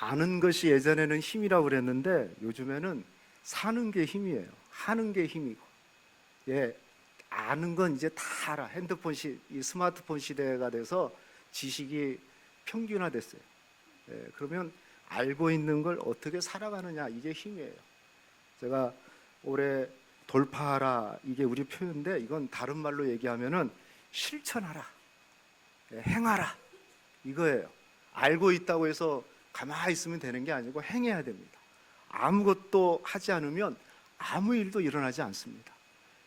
아는 것이 예전에는 힘이라고 그랬는데 요즘에는 사는 게 힘이에요. 하는 게 힘이고. 예, 아는 건 이제 다 알아. 이 스마트폰 시대가 돼서 지식이 평균화됐어요. 예, 그러면 알고 있는 걸 어떻게 살아가느냐, 이게 힘이에요. 제가 올해 돌파하라, 이게 우리 표현인데 이건 다른 말로 얘기하면은 실천하라, 예, 행하라, 이거예요. 알고 있다고 해서 가만히 있으면 되는 게 아니고 행해야 됩니다. 아무것도 하지 않으면 아무 일도 일어나지 않습니다.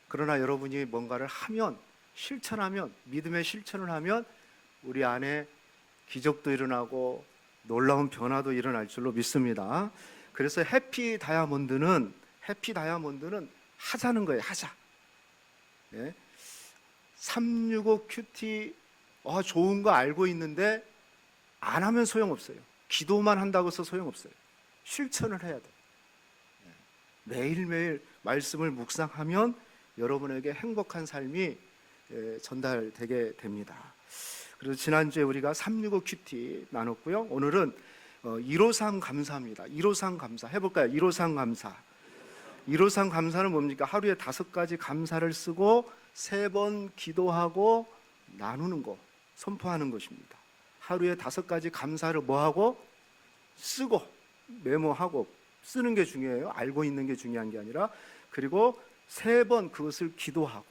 그러나 여러분이 뭔가를 하면, 실천하면, 믿음의 실천을 하면 우리 안에 기적도 일어나고 놀라운 변화도 일어날 줄로 믿습니다. 그래서 해피 다이아몬드는 하자는 거예요. 하자. 예? 365 큐티 좋은 거 알고 있는데 안 하면 소용없어요. 기도만 한다고 해서 소용없어요. 실천을 해야 돼요. 매일매일 말씀을 묵상하면 여러분에게 행복한 삶이 전달되게 됩니다. 그래서 지난주에 우리가 365 큐티 나눴고요. 오늘은 153 감사입니다. 153 감사 해볼까요? 153 감사. 153 감사는 뭡니까? 하루에 5가지 감사를 쓰고 3번 기도하고 나누는 거, 선포하는 것입니다. 하루에 5가지 감사를 뭐하고? 쓰고, 메모하고, 쓰는 게 중요해요. 알고 있는 게 중요한 게 아니라. 그리고 3번 그것을 기도하고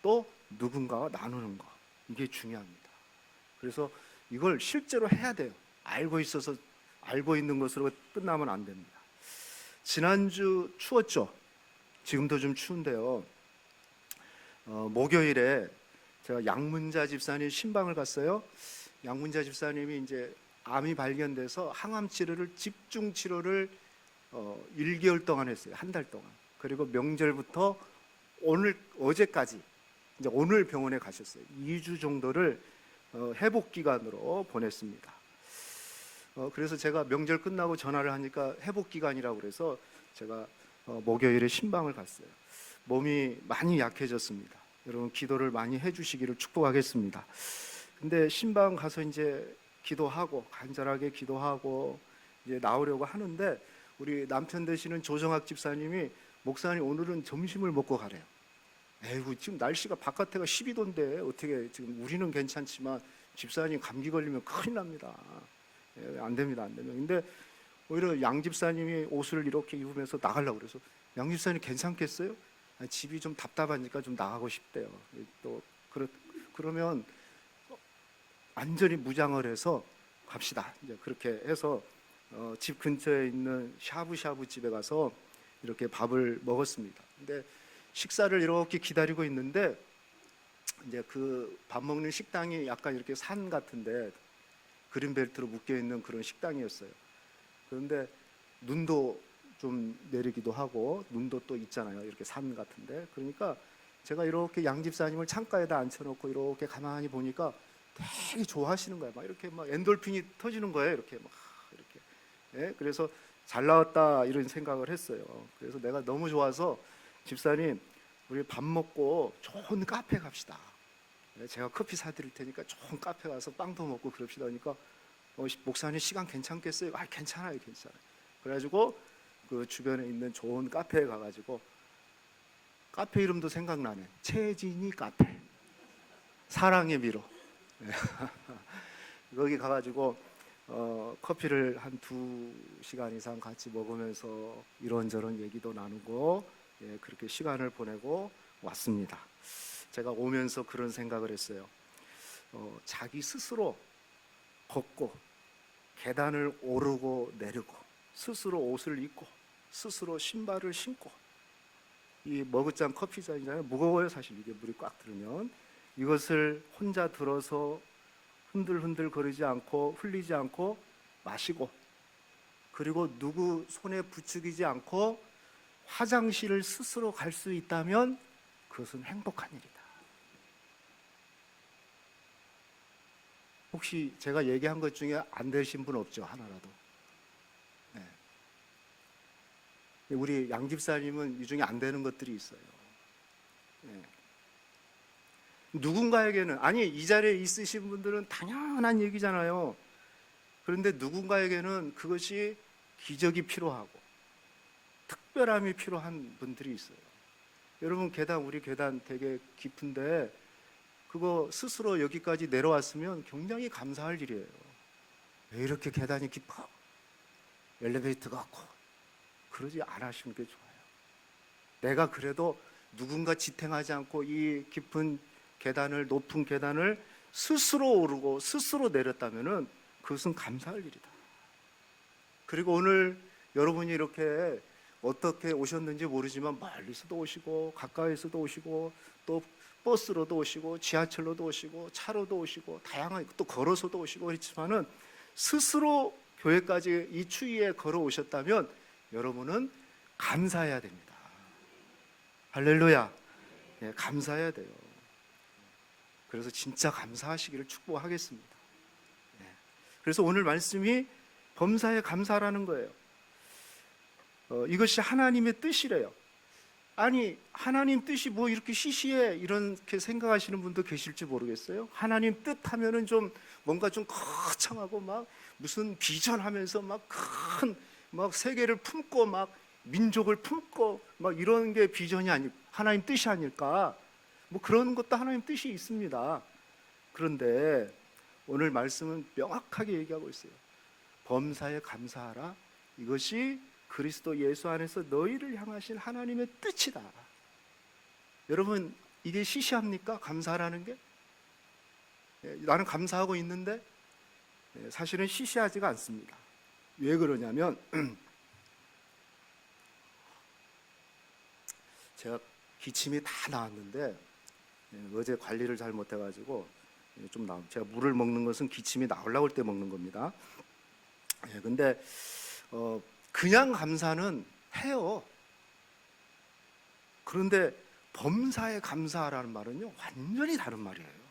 또 누군가와 나누는 거, 이게 중요합니다. 그래서 이걸 실제로 해야 돼요. 알고 있는 것으로 끝나면 안 됩니다. 지난주 추웠죠? 지금도 좀 추운데요. 목요일에 제가 양문자 집사님 신방을 갔어요. 양문자 집사님이 이제 암이 발견돼서 항암 치료를, 집중 치료를 1개월 동안 했어요. 한 달 동안. 그리고 명절부터 어제까지, 이제 오늘 병원에 가셨어요. 2주 정도를 회복 기간으로 보냈습니다. 그래서 제가 명절 끝나고 전화를 하니까 회복 기간이라고 그래서 제가 목요일에 신방을 갔어요. 몸이 많이 약해졌습니다. 여러분 기도를 많이 해주시기를 축복하겠습니다. 근데 신방 가서 이제 기도하고, 간절하게 기도하고 이제 나오려고 하는데 우리 남편 되시는 조정학 집사님이, 목사님 오늘은 점심을 먹고 가래요. 에이구, 지금 날씨가 바깥에가 12도인데 어떻게, 지금 우리는 괜찮지만 집사님 감기 걸리면 큰일 납니다. 안 됩니다, 안 되면. 근데 오히려 양 집사님이 옷을 이렇게 입으면서 나가려고 그래서, 양 집사님 괜찮겠어요? 아니, 집이 좀 답답하니까 좀 나가고 싶대요. 또 그러면 완전히 무장을 해서 갑시다. 이제 그렇게 해서 집 근처에 있는 샤브샤브 집에 가서 이렇게 밥을 먹었습니다. 근데 식사를 이렇게 기다리고 있는데 이제 그 밥 먹는 식당이 약간 이렇게 산 같은데 그린벨트로 묶여 있는 그런 식당이었어요. 그런데 눈도 좀 내리기도 하고, 눈도 또 있잖아요. 이렇게 산 같은데. 그러니까 제가 이렇게 양 집사님을 창가에다 앉혀놓고 이렇게 가만히 보니까 되게 좋아하시는 거예요. 막 이렇게 막 엔돌핀이 터지는 거예요. 이렇게 막 이렇게. 예? 그래서 잘 나왔다 이런 생각을 했어요. 그래서 내가 너무 좋아서, 집사님 우리 밥 먹고 좋은 카페 갑시다. 제가 커피 사드릴 테니까 좋은 카페 가서 빵도 먹고 그럽시다. 그러니까 목사님 시간 괜찮겠어요? 아, 괜찮아요, 괜찮아요. 그래가지고 그 주변에 있는 좋은 카페에 가가지고, 카페 이름도 생각나네. 최진이 카페, 사랑의 미로. 거기 가가지고 커피를 한 2시간 이상 같이 먹으면서 이런저런 얘기도 나누고, 그렇게 시간을 보내고 왔습니다. 제가 오면서 그런 생각을 했어요. 자기 스스로 걷고 계단을 오르고 내리고, 스스로 옷을 입고, 스스로 신발을 신고, 이 머그잔 커피잔이잖아요. 무거워요, 사실. 이게 물이 꽉 들으면. 이것을 혼자 들어서 흔들흔들 거리지 않고 흘리지 않고 마시고, 그리고 누구 손에 부추기지 않고 화장실을 스스로 갈 수 있다면 그것은 행복한 일이다. 혹시 제가 얘기한 것 중에 안 되신 분 없죠? 하나라도. 네. 우리 양 집사님은 이 중에 안 되는 것들이 있어요. 네. 누군가에게는, 아니 이 자리에 있으신 분들은 당연한 얘기잖아요. 그런데 누군가에게는 그것이 기적이 필요하고 특별함이 필요한 분들이 있어요. 여러분, 우리 계단 되게 깊은데 그거 스스로 여기까지 내려왔으면 굉장히 감사할 일이에요. 왜 이렇게 계단이 깊어? 엘리베이터가 없고. 그러지 않으시는 게 좋아요. 내가 그래도 누군가 지탱하지 않고 이 깊은 계단을, 높은 계단을 스스로 오르고 스스로 내렸다면은 그것은 감사할 일이다. 그리고 오늘 여러분이 이렇게 어떻게 오셨는지 모르지만 멀리서도 오시고 가까이서도 오시고 또 버스로도 오시고 지하철로도 오시고 차로도 오시고 다양하게 또 걸어서도 오시고 그렇지만은 스스로 교회까지 이 추위에 걸어오셨다면 여러분은 감사해야 됩니다. 할렐루야. 네, 감사해야 돼요. 그래서 진짜 감사하시기를 축복하겠습니다. 네. 그래서 오늘 말씀이 범사에 감사라는 거예요. 이것이 하나님의 뜻이래요. 아니, 하나님 뜻이 뭐 이렇게 시시해 이렇게 생각하시는 분도 계실지 모르겠어요. 하나님 뜻 하면은 좀 뭔가 좀 거창하고 막 무슨 비전하면서 막 세계를 품고 막 민족을 품고 막 이런 게 비전이 아니, 하나님 뜻이 아닐까? 뭐 그런 것도 하나님 뜻이 있습니다. 그런데 오늘 말씀은 명확하게 얘기하고 있어요. 범사에 감사하라. 이것이 그리스도 예수 안에서 너희를 향하신 하나님의 뜻이다. 여러분, 이게 시시합니까? 감사라는 게? 나는 감사하고 있는데 사실은 시시하지가 않습니다. 왜 그러냐면 제가 기침이 다 나왔는데 어제 관리를 잘 못해가지고 제가 물을 먹는 것은 기침이 나오려고 할 때 먹는 겁니다. 근데 그냥 감사는 해요. 그런데 범사에 감사하라는 말은요 완전히 다른 말이에요.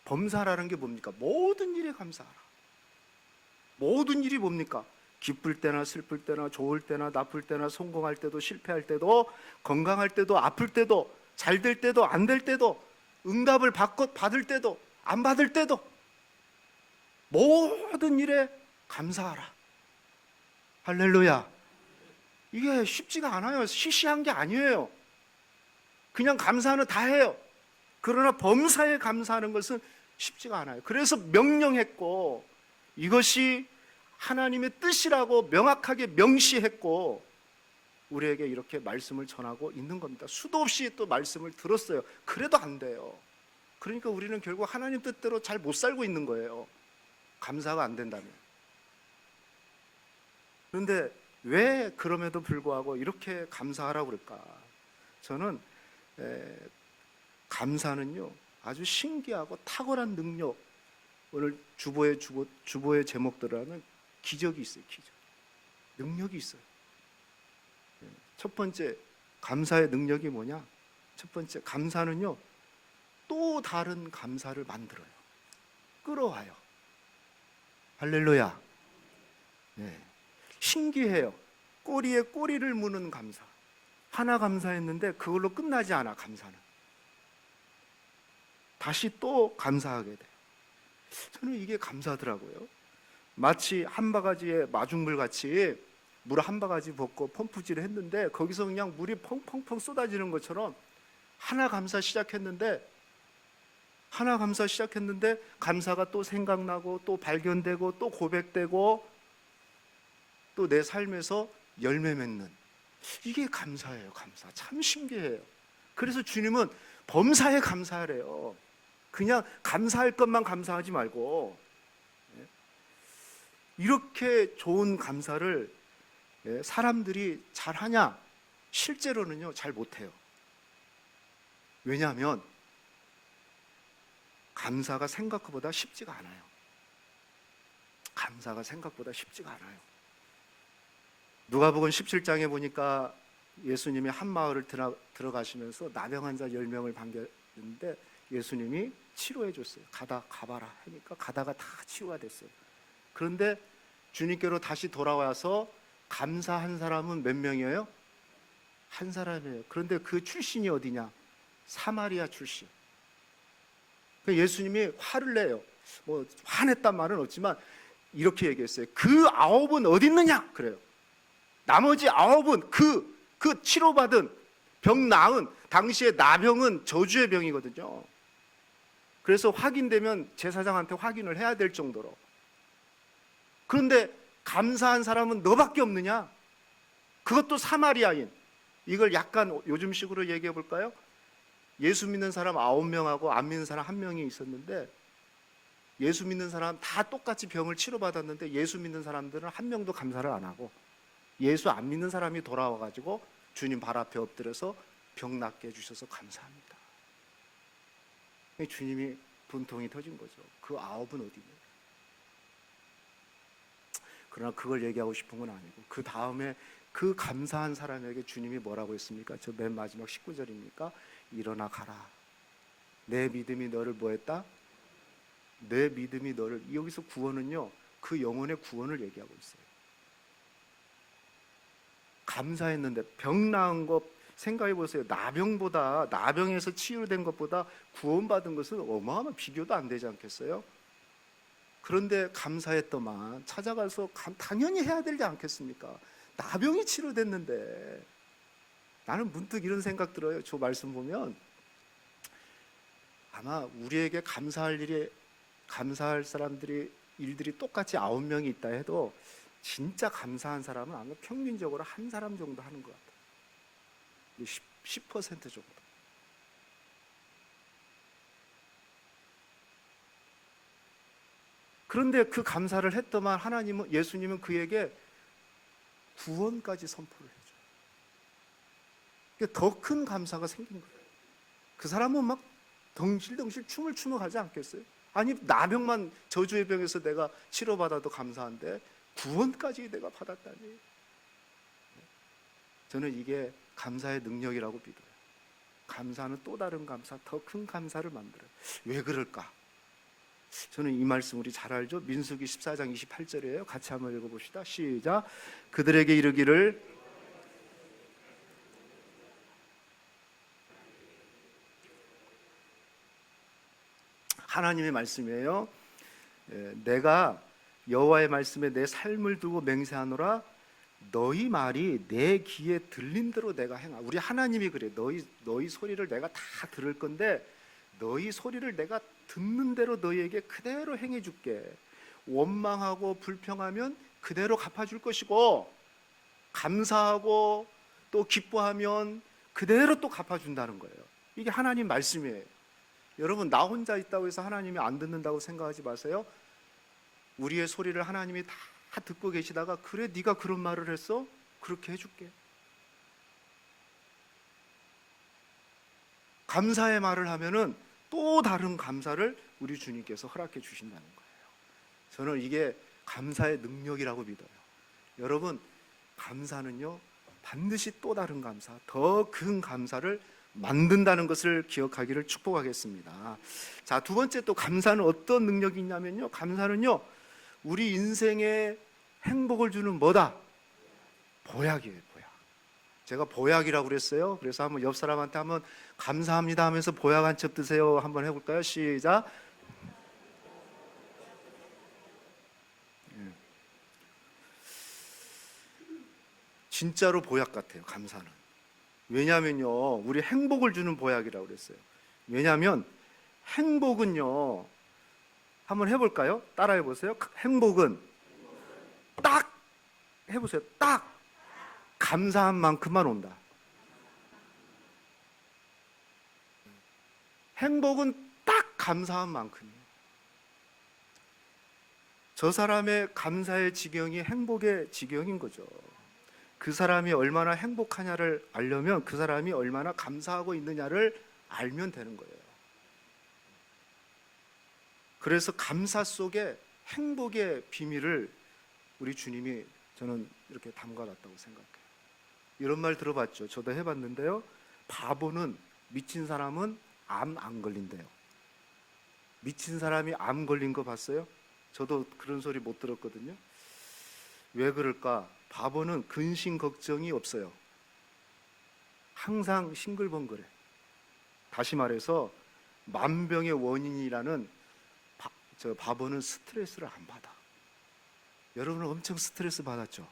범사라는 게 뭡니까? 모든 일에 감사하라. 모든 일이 뭡니까? 기쁠 때나 슬플 때나 좋을 때나 나쁠 때나 성공할 때도 실패할 때도 건강할 때도 아플 때도 잘 될 때도 안 될 때도 응답을 받을 때도 안 받을 때도 모든 일에 감사하라. 할렐루야. 이게 쉽지가 않아요. 시시한 게 아니에요. 그냥 감사는 다 해요. 그러나 범사에 감사하는 것은 쉽지가 않아요. 그래서 명령했고 이것이 하나님의 뜻이라고 명확하게 명시했고 우리에게 이렇게 말씀을 전하고 있는 겁니다. 수도 없이 또 말씀을 들었어요. 그래도 안 돼요. 그러니까 우리는 결국 하나님 뜻대로 잘 못 살고 있는 거예요. 감사가 안 된다면. 그런데 왜 그럼에도 불구하고 이렇게 감사하라고 그럴까? 저는 감사는요 아주 신기하고 탁월한 능력. 오늘 주보의 제목들하는 기적이 있어요. 기적. 능력이 있어요. 첫 번째 감사의 능력이 뭐냐? 첫 번째 감사는요 또 다른 감사를 만들어요. 끌어와요. 할렐루야. 네. 신기해요. 꼬리에 꼬리를 무는 감사. 하나 감사했는데 그걸로 끝나지 않아. 감사는 다시 또 감사하게 돼요. 저는 이게 감사하더라고요. 마치 한 바가지의 마중물 같이 물 한 바가지 붓고 펌프질을 했는데 거기서 그냥 물이 펑펑펑 쏟아지는 것처럼 하나 감사 시작했는데 감사가 또 생각나고 또 발견되고 또 고백되고 또 내 삶에서 열매 맺는 이게 감사예요. 감사. 참 신기해요. 그래서 주님은 범사에 감사하래요. 그냥 감사할 것만 감사하지 말고 이렇게 좋은 감사를 사람들이 잘하냐? 실제로는요 잘 못해요. 왜냐하면 감사가 생각보다 쉽지가 않아요. 감사가 생각보다 쉽지가 않아요. 누가복음 17장에 보니까 예수님이 한 마을을 들어가시면서 나병 환자 10명을 반겼는데 예수님이 치료해 줬어요. 가봐라 하니까 가다가 다 치유가 됐어요. 그런데 주님께로 다시 돌아와서 감사한 사람은 몇 명이에요? 한 사람이에요. 그런데 그 출신이 어디냐? 사마리아 출신. 예수님이 화를 내요. 뭐 화냈단 말은 없지만 이렇게 얘기했어요. 그 9은 어디 있느냐? 그래요. 나머지 9은 그 치료받은 병 나은 당시에 나병은 저주의 병이거든요. 그래서 확인되면 제사장한테 확인을 해야 될 정도로. 그런데 감사한 사람은 너밖에 없느냐? 그것도 사마리아인. 이걸 약간 요즘식으로 얘기해 볼까요? 예수 믿는 사람 9명하고 안 믿는 사람 1명이 있었는데, 예수 믿는 사람 다 똑같이 병을 치료받았는데 예수 믿는 사람들은 한 명도 감사를 안 하고, 예수 안 믿는 사람이 돌아와가지고 주님 발 앞에 엎드려서 병 낫게 해주셔서 감사합니다. 주님이 분통이 터진 거죠. 그 9은 어디 있냐? 그러나 그걸 얘기하고 싶은 건 아니고, 그 다음에 그 감사한 사람에게 주님이 뭐라고 했습니까? 저 맨 마지막 19절입니까? 일어나 가라. 내 믿음이 너를 뭐 했다? 내 믿음이 너를. 여기서 구원은요, 그 영혼의 구원을 얘기하고 있어요. 감사했는데 병 나은 것 생각해 보세요. 나병에서 치유된 것보다 구원받은 것은 어마어마한 비교도 안 되지 않겠어요? 그런데 감사했더만 찾아가서 당연히 해야 되지 않겠습니까? 나병이 치료됐는데. 나는 문득 이런 생각 들어요. 저 말씀 보면 아마 우리에게 감사할 사람들이 일들이 똑같이 9명이 있다 해도 진짜 감사한 사람은 아마 평균적으로 한 사람 정도 하는 것 같아요. 10% 정도. 그런데 그 감사를 했더만 예수님은 그에게 구원까지 선포를 해줘요. 더 큰 감사가 생긴 거예요. 그 사람은 막 덩실덩실 춤을 추며 가지 않겠어요? 아니, 나병만, 저주의 병에서 내가 치료받아도 감사한데 구원까지 내가 받았다니. 저는 이게 감사의 능력이라고 믿어요. 감사는 또 다른 감사, 더 큰 감사를 만들어요. 왜 그럴까? 저는 이 말씀 우리 잘 알죠? 민수기 14장 28절이에요. 같이 한번 읽어봅시다. 시작. 그들에게 이르기를 하나님의 말씀이에요. 내가 여호와의 말씀에 내 삶을 두고 맹세하노라. 너희 말이 내 귀에 들린 대로 내가 행하. 우리 하나님이 그래. 너희 소리를 내가 다 들을 건데 너희 소리를 내가 듣는 대로 너희에게 그대로 행해 줄게. 원망하고 불평하면 그대로 갚아줄 것이고, 감사하고 또 기뻐하면 그대로 또 갚아준다는 거예요. 이게 하나님 말씀이에요. 여러분, 나 혼자 있다고 해서 하나님이 안 듣는다고 생각하지 마세요. 우리의 소리를 하나님이 다 듣고 계시다가, 그래 네가 그런 말을 했어? 그렇게 해줄게. 감사의 말을 하면은 또 다른 감사를 우리 주님께서 허락해 주신다는 거예요. 저는 이게 감사의 능력이라고 믿어요. 여러분, 감사는요 반드시 또 다른 감사, 더 큰 감사를 만든다는 것을 기억하기를 축복하겠습니다. 자, 두 번째, 또 감사는 어떤 능력이 있냐면요, 감사는요 우리 인생에 행복을 주는 뭐다? 보약이에요. 보약. 제가 보약이라고 그랬어요. 그래서 한번 옆 사람한테 한번 감사합니다 하면서 보약 한 첩 드세요 한번 해볼까요? 시작. 진짜로 보약 같아요, 감사는. 왜냐하면요, 우리 행복을 주는 보약이라고 그랬어요. 왜냐하면 행복은요, 한번 해볼까요? 따라해 보세요. 행복은 딱 해보세요. 딱 감사한 만큼만 온다. 행복은 딱 감사한 만큼이에요. 저 사람의 감사의 지경이 행복의 지경인 거죠. 그 사람이 얼마나 행복하냐를 알려면 그 사람이 얼마나 감사하고 있느냐를 알면 되는 거예요. 그래서 감사 속에 행복의 비밀을 우리 주님이 저는 이렇게 담가놨다고 생각해요. 이런 말 들어봤죠? 저도 해봤는데요. 바보는, 미친 사람은 암 안 걸린대요. 미친 사람이 암 걸린 거 봤어요? 저도 그런 소리 못 들었거든요. 왜 그럴까? 바보는 근심 걱정이 없어요. 항상 싱글벙글해. 다시 말해서 만병의 원인이라는 저 바보는 스트레스를 안 받아. 여러분은 엄청 스트레스 받았죠?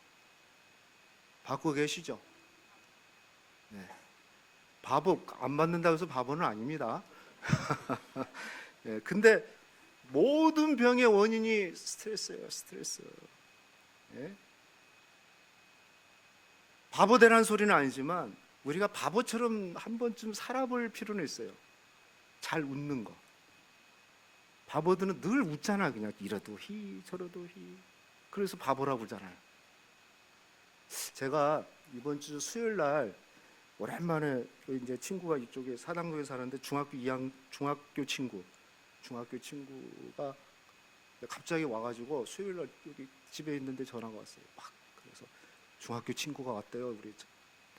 받고 계시죠? 네. 바보 안 받는다고 해서 바보는 아닙니다. 네, 근데 모든 병의 원인이 스트레스예요. 스트레스. 네? 바보 되라는 소리는 아니지만 우리가 바보처럼 한 번쯤 살아볼 필요는 있어요. 잘 웃는 거. 바보들은 늘 웃잖아. 그냥 이러도 히 저러도 히. 그래서 바보라고 그러잖아요. 제가 이번 주 수요일 날 오랜만에 이제 친구가 이쪽에 사당동에 사는데 중학교 친구가 갑자기 와가지고 수요일 날 여기 집에 있는데 전화가 왔어요. 막 그래서 중학교 친구가 왔대요. 우리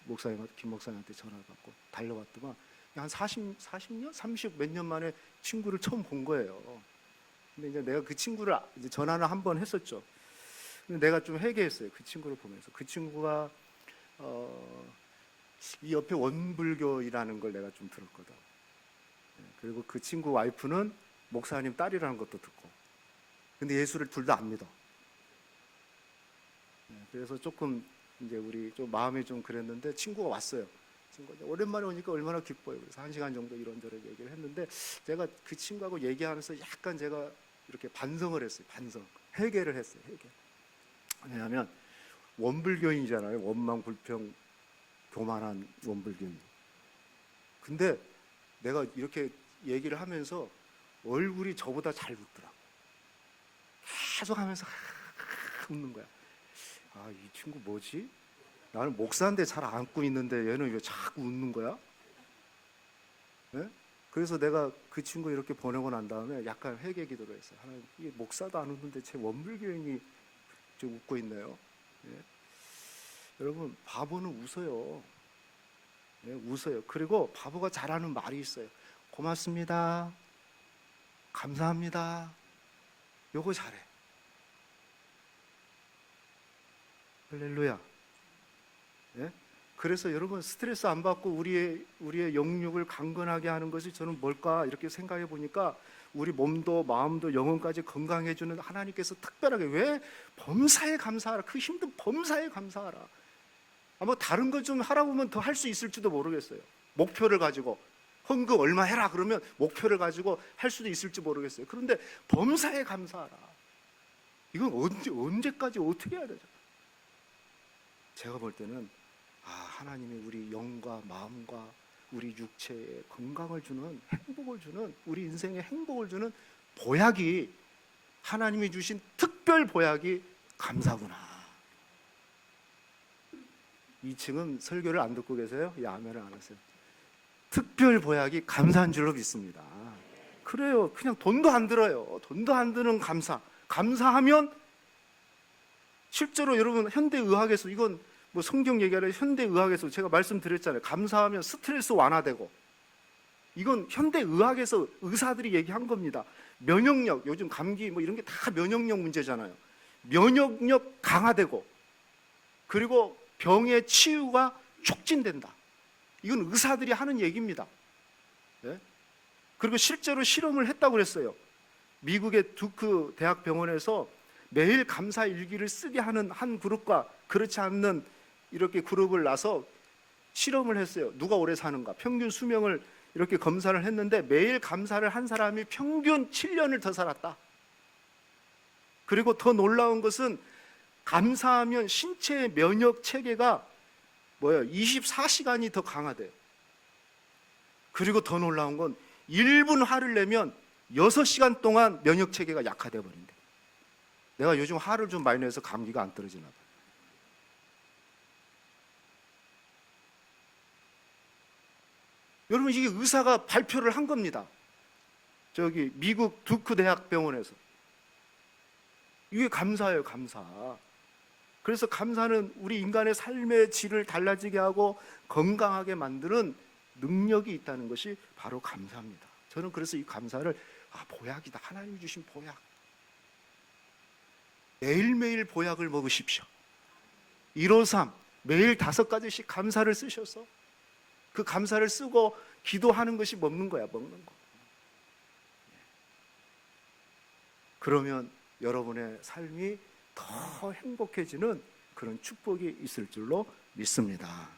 목사님, 김 목사님한테 전화를 받고 달려왔더만 한 40년? 30 몇 년 만에 친구를 처음 본 거예요. 근데 이제 내가 그 친구를 이제 전화를 한 번 했었죠. 근데 내가 좀 회개했어요. 그 친구를 보면서. 그 친구가 이 옆에 원불교이라는 걸 내가 좀 들었거든. 그리고 그 친구 와이프는 목사님 딸이라는 것도 듣고. 근데 예수를 둘 다 안 믿어. 그래서 조금 이제 우리 좀 마음이 좀 그랬는데 친구가 왔어요. 친구가 오랜만에 오니까 얼마나 기뻐요. 그래서 1시간 정도 이런저런 얘기를 했는데 제가 그 친구하고 얘기하면서 약간 제가 이렇게 반성을 했어요. 회개를 했어요. 회개. 왜냐하면 원불교인이잖아요. 원망 불평 교만한 원불교인. 근데 내가 이렇게 얘기를 하면서 얼굴이 저보다 잘 웃더라고. 계속 하면서 웃는 거야. 아, 이 친구 뭐지? 나는 목사인데 잘 안 웃고 있는데 얘는 왜 자꾸 웃는 거야? 네? 그래서 내가 그 친구 이렇게 보내고 난 다음에 약간 회개 기도를 했어요. 하나님, 이 목사도 안 웃는데 제 원불교인이 좀 웃고 있네요. 네? 여러분, 바보는 웃어요. 네, 웃어요. 그리고 바보가 잘하는 말이 있어요. 고맙습니다. 감사합니다. 요거 잘해. 할렐루야. 네? 그래서 여러분 스트레스 안 받고 우리의 영육을 강건하게 하는 것이 저는 뭘까 이렇게 생각해 보니까 우리 몸도 마음도 영혼까지 건강해 주는 하나님께서 특별하게 왜 범사에 감사하라. 그 힘든 범사에 감사하라. 아마 다른 것 좀 하라고 하면 더 할 수 있을지도 모르겠어요. 목표를 가지고 헌금 얼마 해라 그러면 목표를 가지고 할 수도 있을지 모르겠어요. 그런데 범사에 감사하라. 이건 언제까지 어떻게 해야 되죠? 제가 볼 때는 하나님이 우리 영과 마음과 우리 육체에 건강을 주는, 행복을 주는, 우리 인생에 행복을 주는 보약이, 하나님이 주신 특별 보약이 감사구나. 2층은 설교를 안 듣고 계세요? 아멘을 안 하세요. 특별 보약이 감사한 줄로 믿습니다. 그래요. 그냥 돈도 안 들어요. 돈도 안 드는 감사하면 실제로 여러분 현대의학에서, 이건 뭐 성경 얘기하는 현대의학에서 제가 말씀드렸잖아요. 감사하면 스트레스 완화되고, 이건 현대의학에서 의사들이 얘기한 겁니다. 면역력, 요즘 감기 뭐 이런 게 다 면역력 문제잖아요. 면역력 강화되고, 그리고 병의 치유가 촉진된다. 이건 의사들이 하는 얘기입니다. 네? 그리고 실제로 실험을 했다고 그랬어요. 미국의 두크 대학병원에서 매일 감사 일기를 쓰게 하는 한 그룹과 그렇지 않는 이렇게 그룹을 나서 실험을 했어요. 누가 오래 사는가, 평균 수명을 이렇게 검사를 했는데 매일 감사를 한 사람이 평균 7년을 더 살았다. 그리고 더 놀라운 것은 감사하면 신체의 면역 체계가 24시간이 더 강화돼요. 그리고 더 놀라운 건 1분 화를 내면 6시간 동안 면역 체계가 약화돼 버린대. 내가 요즘 화를 좀 많이 내서 감기가 안 떨어지나 봐요. 여러분, 이게 의사가 발표를 한 겁니다. 저기 미국 두크 대학병원에서. 이게 감사예요, 감사. 그래서 감사는 우리 인간의 삶의 질을 달라지게 하고 건강하게 만드는 능력이 있다는 것이 바로 감사입니다. 저는 그래서 이 감사를 보약이다. 하나님이 주신 보약. 매일매일 보약을 먹으십시오. 153 매일 5가지씩 감사를 쓰셔서 그 감사를 쓰고 기도하는 것이 먹는 거야, 먹는 거. 그러면 여러분의 삶이 더 행복해지는 그런 축복이 있을 줄로 믿습니다.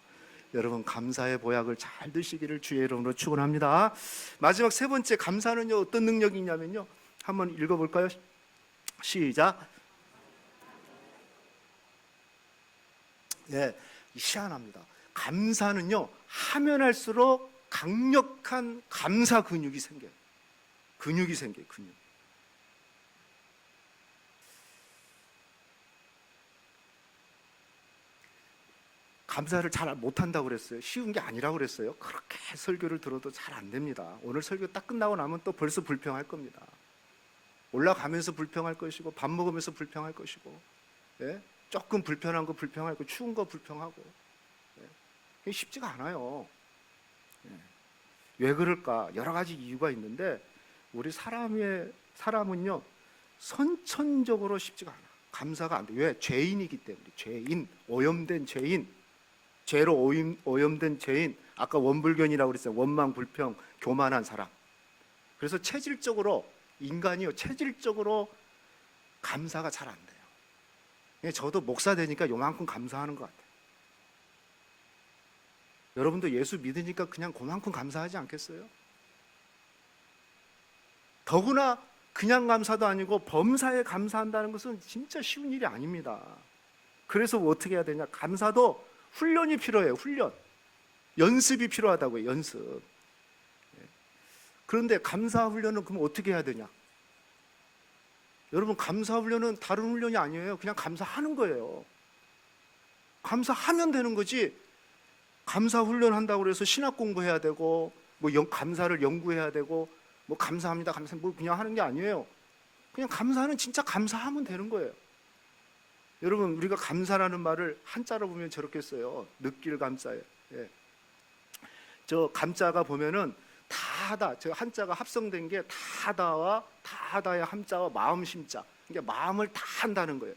여러분 감사의 보약을 잘 드시기를 주의 이름으로 축원합니다. 마지막 세 번째, 감사는요 어떤 능력이 있냐면요, 한번 읽어볼까요? 시작. 예, 희한합니다. 감사는요 하면 할수록 강력한 감사 근육이 생겨요. 근육이. 감사를 잘 못한다고 그랬어요. 쉬운 게 아니라고 그랬어요. 그렇게 설교를 들어도 잘 안 됩니다. 오늘 설교 딱 끝나고 나면 또 벌써 불평할 겁니다. 올라가면서 불평할 것이고, 밥 먹으면서 불평할 것이고, 예? 조금 불편한 거 불평하고, 추운 거 불평하고, 예? 쉽지가 않아요. 예. 왜 그럴까? 여러 가지 이유가 있는데, 우리 사람은요 선천적으로 쉽지가 않아. 감사가 안 돼. 왜? 죄인이기 때문에. 죄인, 오염된 죄인, 죄로 오염된 죄인. 아까 원불견이라고 그랬어요. 원망, 불평, 교만한 사람. 그래서 체질적으로 인간이요 체질적으로 감사가 잘 안 돼요. 저도 목사 되니까 요만큼 감사하는 것 같아요. 여러분도 예수 믿으니까 그냥 그만큼 감사하지 않겠어요? 더구나 그냥 감사도 아니고 범사에 감사한다는 것은 진짜 쉬운 일이 아닙니다. 그래서 어떻게 해야 되냐? 감사도 훈련이 필요해요. 훈련. 연습이 필요하다고요. 연습. 그런데 감사 훈련은 그럼 어떻게 해야 되냐? 여러분 감사 훈련은 다른 훈련이 아니에요. 그냥 감사하는 거예요. 감사하면 되는 거지. 감사 훈련한다고 해서 신학 공부해야 되고 뭐 감사를 연구해야 되고 뭐 감사합니다 뭐 그냥 하는 게 아니에요. 그냥 감사는 진짜 감사하면 되는 거예요. 여러분 우리가 감사라는 말을 한자로 보면 저렇게 써요. 느낄 감자예요. 예. 저 감자가 보면은 다하다, 저 한자가 합성된 게 다하다의 함자와 마음 심자. 그러니까 마음을 다 한다는 거예요.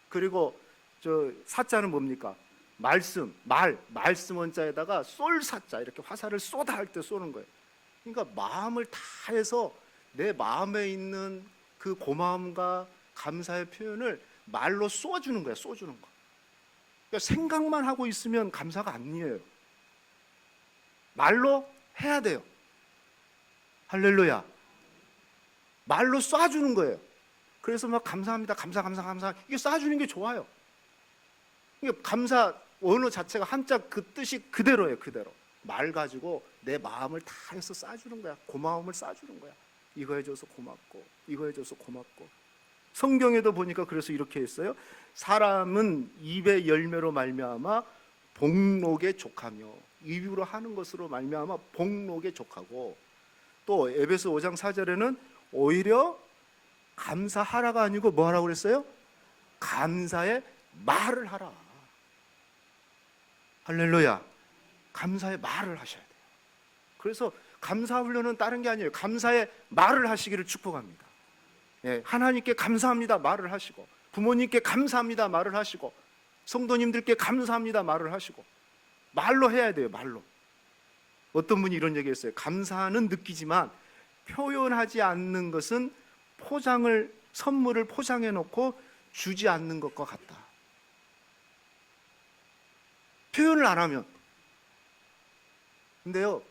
그리고 저 사자는 뭡니까? 말씀 원자에다가 쏠사자, 이렇게 화살을 쏘다 할 때 쏘는 거예요. 그러니까 마음을 다해서 내 마음에 있는 그 고마움과 감사의 표현을 말로 쏘주는 거예요. 쏘주는 거. 그러니까 생각만 하고 있으면 감사가 아니에요. 말로 해야 돼요. 할렐루야. 말로 쏴주는 거예요. 그래서 막 감사합니다, 감사 이게 쏴주는 게 좋아요. 그러니까 감사 언어 자체가 한자 그 뜻이 그대로예요. 그대로 말 가지고 내 마음을 다해서 쏴주는 거야. 고마움을 쏴주는 거야. 이거 해줘서 고맙고, 이거 해줘서 고맙고. 성경에도 보니까 그래서 이렇게 했어요. 사람은 입의 열매로 말미암아 복록에 족하며, 입으로 하는 것으로 말미암아 복록에 족하고, 또 에베소 5장 4절에는 오히려 감사하라가 아니고 뭐 하라고 그랬어요? 감사의 말을 하라. 할렐루야. 감사의 말을 하셔야 돼요. 그래서 감사 훈련은 다른 게 아니에요. 감사의 말을 하시기를 축복합니다. 예, 하나님께 감사합니다 말을 하시고, 부모님께 감사합니다 말을 하시고, 성도님들께 감사합니다 말을 하시고, 말로 해야 돼요. 말로. 어떤 분이 이런 얘기했어요. 감사는 느끼지만 표현하지 않는 것은 선물을 포장해 놓고 주지 않는 것과 같다. 표현을 안 하면. 근데요,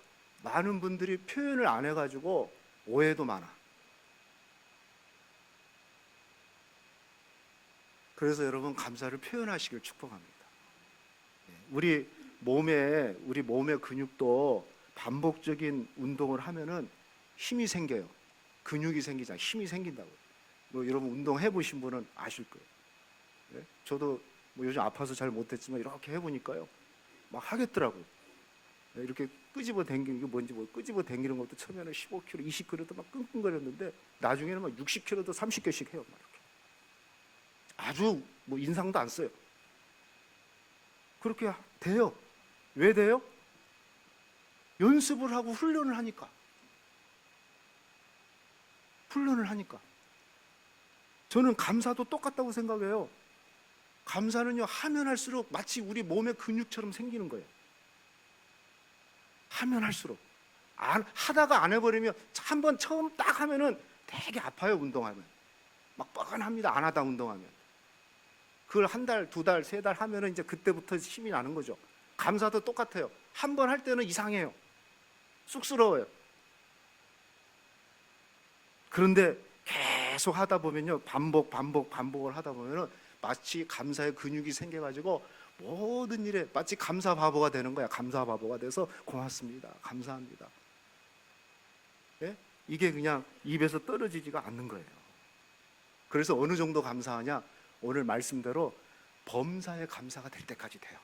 많은 분들이 표현을 안 해가지고 오해도 많아. 그래서 여러분 감사를 표현하시길 축복합니다. 우리 몸의 근육도 반복적인 운동을 하면은 힘이 생겨요. 근육이 생기잖아요. 힘이 생긴다고요. 뭐 여러분 운동해 보신 분은 아실 거예요. 네? 저도 뭐 요즘 아파서 잘 못했지만 이렇게 해보니까요, 막 하겠더라고요. 네? 이렇게 끄집어 당기는 게 뭔지 끄집어 당기는 것도 처음에는 15kg, 20kg도 막 끙끙거렸는데 나중에는 막 60kg도 30개씩 해요. 막 이렇게. 아주 뭐 인상도 안 써요. 그렇게 돼요. 왜 돼요? 연습을 하고 훈련을 하니까. 저는 감사도 똑같다고 생각해요. 감사는요, 하면 할수록 마치 우리 몸의 근육처럼 생기는 거예요. 하면 할수록. 하다가 안 해버리면, 한번 처음 딱 하면은 되게 아파요. 운동하면 막 뻐근합니다. 안 하다 운동하면. 그걸 한 달, 두 달, 세 달 하면은 이제 그때부터 힘이 나는 거죠. 감사도 똑같아요. 한 번 할 때는 이상해요. 쑥스러워요. 그런데 계속 하다 보면요, 반복을 하다 보면은 마치 감사의 근육이 생겨가지고 모든 일에 마치 감사 바보가 되는 거야. 감사 바보가 돼서 고맙습니다, 감사합니다. 예? 이게 그냥 입에서 떨어지지가 않는 거예요. 그래서 어느 정도 감사하냐? 오늘 말씀대로 범사에 감사가 될 때까지 돼요.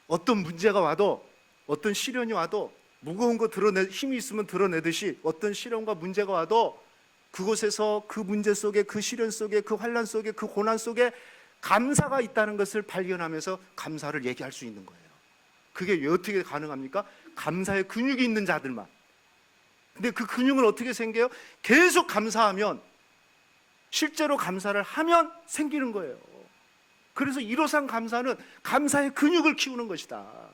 어떤 문제가 와도, 어떤 시련이 와도 무거운 거 힘이 있으면 드러내듯이 어떤 시련과 문제가 와도 그곳에서 그 문제 속에, 그 시련 속에, 그 환난 속에, 그 고난 속에 감사가 있다는 것을 발견하면서 감사를 얘기할 수 있는 거예요. 그게 왜 어떻게 가능합니까? 감사의 근육이 있는 자들만. 근데 그 근육은 어떻게 생겨요? 계속 감사하면, 실제로 감사를 하면 생기는 거예요. 그래서 1호상 감사는 감사의 근육을 키우는 것이다.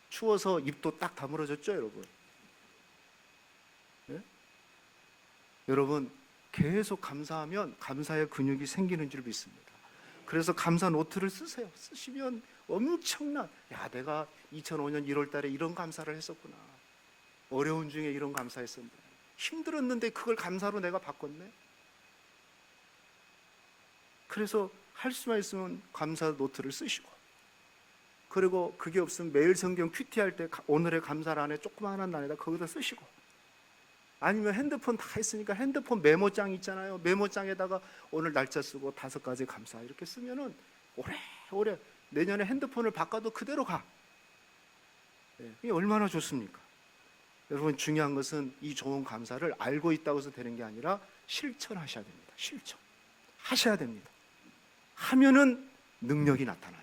추워서 입도 딱 다물어졌죠, 여러분? 네? 여러분, 계속 감사하면 감사의 근육이 생기는 줄 믿습니다. 그래서 감사 노트를 쓰세요. 쓰시면 엄청난, 야, 내가 2005년 1월 달에 이런 감사를 했었구나. 어려운 중에 이런 감사했었네. 힘들었는데 그걸 감사로 내가 바꿨네. 그래서 할 수만 있으면 감사 노트를 쓰시고, 그리고 그게 없으면 매일 성경 큐티 할 때 오늘의 감사란에 조그마한 란에다 거기다 쓰시고, 아니면 핸드폰 다 있으니까 핸드폰 메모장 있잖아요. 메모장에다가 오늘 날짜 쓰고 5가지 감사 이렇게 쓰면은 오래 내년에 핸드폰을 바꿔도 그대로 가. 이게 얼마나 좋습니까? 여러분, 중요한 것은 이 좋은 감사를 알고 있다고 해서 되는 게 아니라 실천하셔야 됩니다. 실천하셔야 됩니다. 하면은 능력이 나타나요.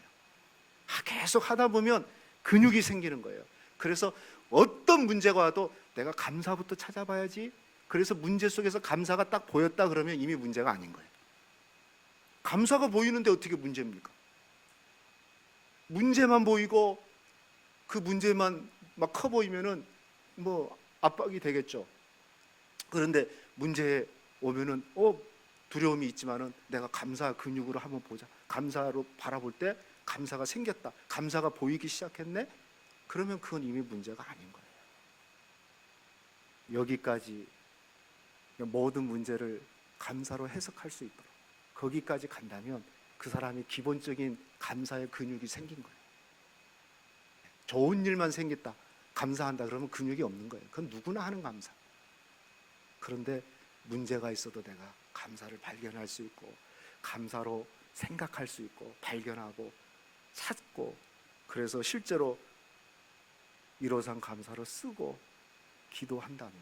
계속 하다 보면 근육이 생기는 거예요. 그래서 어떤 문제가 와도 내가 감사부터 찾아봐야지. 그래서 문제 속에서 감사가 딱 보였다 그러면 이미 문제가 아닌 거예요. 감사가 보이는데 어떻게 문제입니까? 문제만 보이고 그 문제만 막 커 보이면은 뭐 압박이 되겠죠. 그런데 문제에 오면은 두려움이 있지만은 내가 감사 근육으로 한번 보자. 감사로 바라볼 때 감사가 생겼다. 감사가 보이기 시작했네. 그러면 그건 이미 문제가 아닌 거예요. 여기까지 모든 문제를 감사로 해석할 수 있도록 거기까지 간다면 그 사람이 기본적인 감사의 근육이 생긴 거예요. 좋은 일만 생겼다, 감사한다 그러면 근육이 없는 거예요. 그건 누구나 하는 감사. 그런데 문제가 있어도 내가 감사를 발견할 수 있고, 감사로 생각할 수 있고, 발견하고 찾고, 그래서 실제로 1호상 감사로 쓰고 기도한다면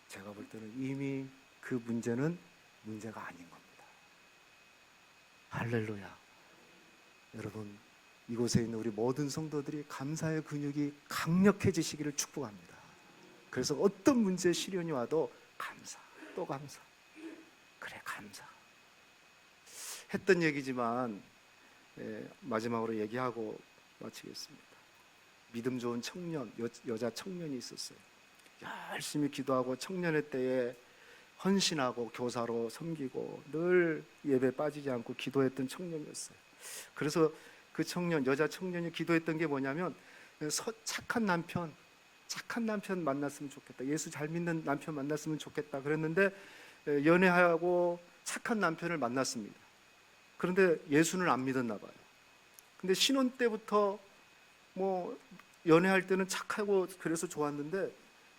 제가 볼 때는 이미 그 문제는 문제가 아닌 겁니다. 할렐루야. 여러분, 이곳에 있는 우리 모든 성도들이 감사의 근육이 강력해지시기를 축복합니다. 그래서 어떤 문제, 시련이 와도 감사, 또 감사, 그래 감사 했던 얘기지만 마지막으로 얘기하고 마치겠습니다. 믿음 좋은 청년, 여자 청년이 있었어요. 열심히 기도하고 청년의 때에 헌신하고 교사로 섬기고 늘 예배 빠지지 않고 기도했던 청년이었어요. 그래서 그 청년, 여자 청년이 기도했던 게 뭐냐면 착한 남편 만났으면 좋겠다. 예수 잘 믿는 남편 만났으면 좋겠다. 그랬는데 연애하고 착한 남편을 만났습니다. 그런데 예수는 안 믿었나 봐요. 근데 신혼 때부터 뭐 연애할 때는 착하고 그래서 좋았는데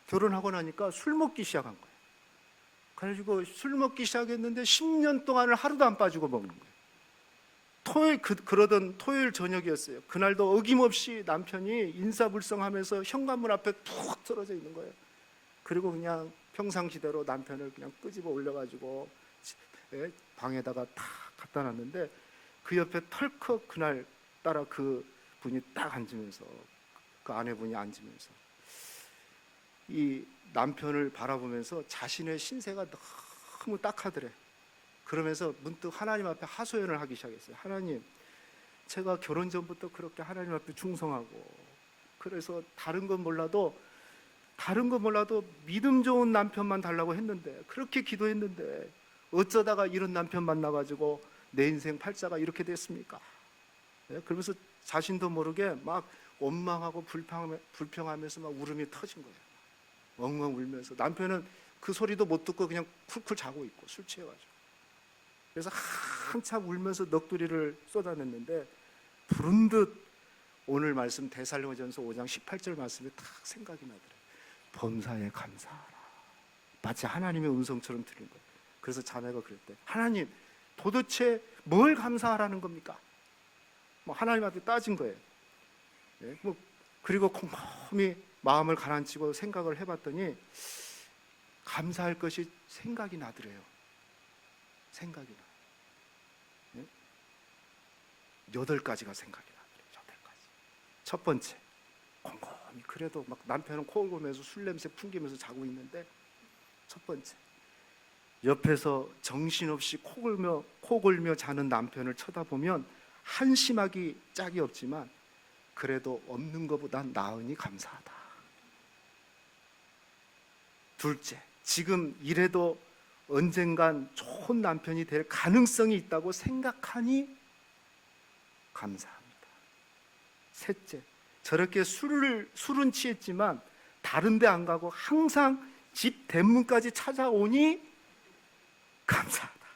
결혼하고 나니까 술 먹기 시작한 거예요. 그래가지고 술 먹기 시작했는데 10년 동안을 하루도 안 빠지고 먹는 거예요. 그러던 토요일 저녁이었어요. 그날도 어김없이 남편이 인사불성하면서 현관문 앞에 푹 쓰러져 있는 거예요. 그리고 그냥 평상시대로 남편을 그냥 끄집어 올려가지고 방에다가 다 갖다 놨는데 그 옆에 털컥 그날 따라 그 분이 딱 앉으면서, 그 아내분이 앉으면서 이 남편을 바라보면서 자신의 신세가 너무 딱하더래. 그러면서 문득 하나님 앞에 하소연을 하기 시작했어요. 하나님, 제가 결혼 전부터 그렇게 하나님 앞에 충성하고, 그래서 다른 건 몰라도 다른 거 몰라도 믿음 좋은 남편만 달라고 했는데, 그렇게 기도했는데 어쩌다가 이런 남편 만나가지고 내 인생 팔자가 이렇게 됐습니까? 네? 그러면서 자신도 모르게 막 원망하고 불평하면서 막 울음이 터진 거예요. 엉엉 울면서. 남편은 그 소리도 못 듣고 그냥 쿨쿨 자고 있고, 술 취해가지고. 그래서 한참 울면서 넋두리를 쏟아냈는데, 불현듯 오늘 말씀 데살로니가전서 5장 18절 말씀이 딱 생각이 나더라고요. 범사에 감사하라. 마치 하나님의 음성처럼 들은 거예요. 그래서 자매가 그랬대. 하나님, 도대체 뭘 감사하라는 겁니까? 뭐 하나님한테 따진 거예요. 네? 그리고 곰곰이 마음을 가라앉히고 생각을 해봤더니 감사할 것이 생각이 나더래요. 생각이 나. 네? 8가지가 생각이 나더래요. 8가지. 첫 번째, 곰곰이 그래도 막 남편은 코 골면서 술 냄새 풍기면서 자고 있는데, 첫 번째, 옆에서 정신없이 코 골며 자는 남편을 쳐다보면 한심하기 짝이 없지만 그래도 없는 것보단 나으니 감사하다. 둘째, 지금 이래도 언젠간 좋은 남편이 될 가능성이 있다고 생각하니 감사합니다. 셋째, 저렇게 술은 취했지만 다른 데 안 가고 항상 집 대문까지 찾아오니 감사하다.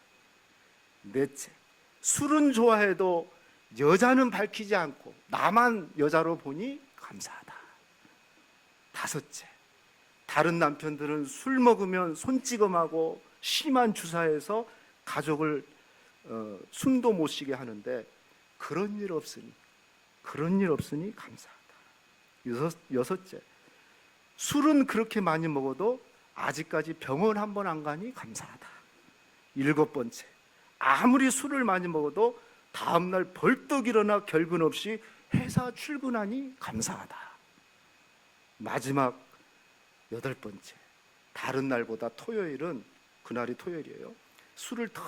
넷째, 술은 좋아해도 여자는 밝히지 않고 나만 여자로 보니 감사하다. 다섯째, 다른 남편들은 술 먹으면 손찌검하고 심한 주사해서 가족을 숨도 못 쉬게 하는데 그런 일 없으니 감사하다. 여섯째, 술은 그렇게 많이 먹어도 아직까지 병원 한 번 안 가니 감사하다. 일곱 번째, 아무리 술을 많이 먹어도 다음날 벌떡 일어나 결근 없이 회사 출근하니 감사하다. 마지막 여덟 번째, 다른 날보다 토요일은, 그날이 토요일이에요, 술을 더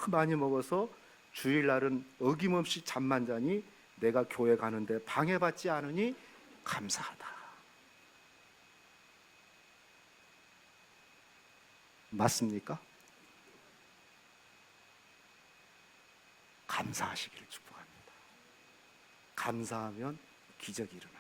많이 먹어서 주일날은 어김없이 잠만 자니 내가 교회 가는데 방해받지 않으니 감사하다. 맞습니까? 감사하시기를 축복합니다. 감사하면 기적이 일어납니다.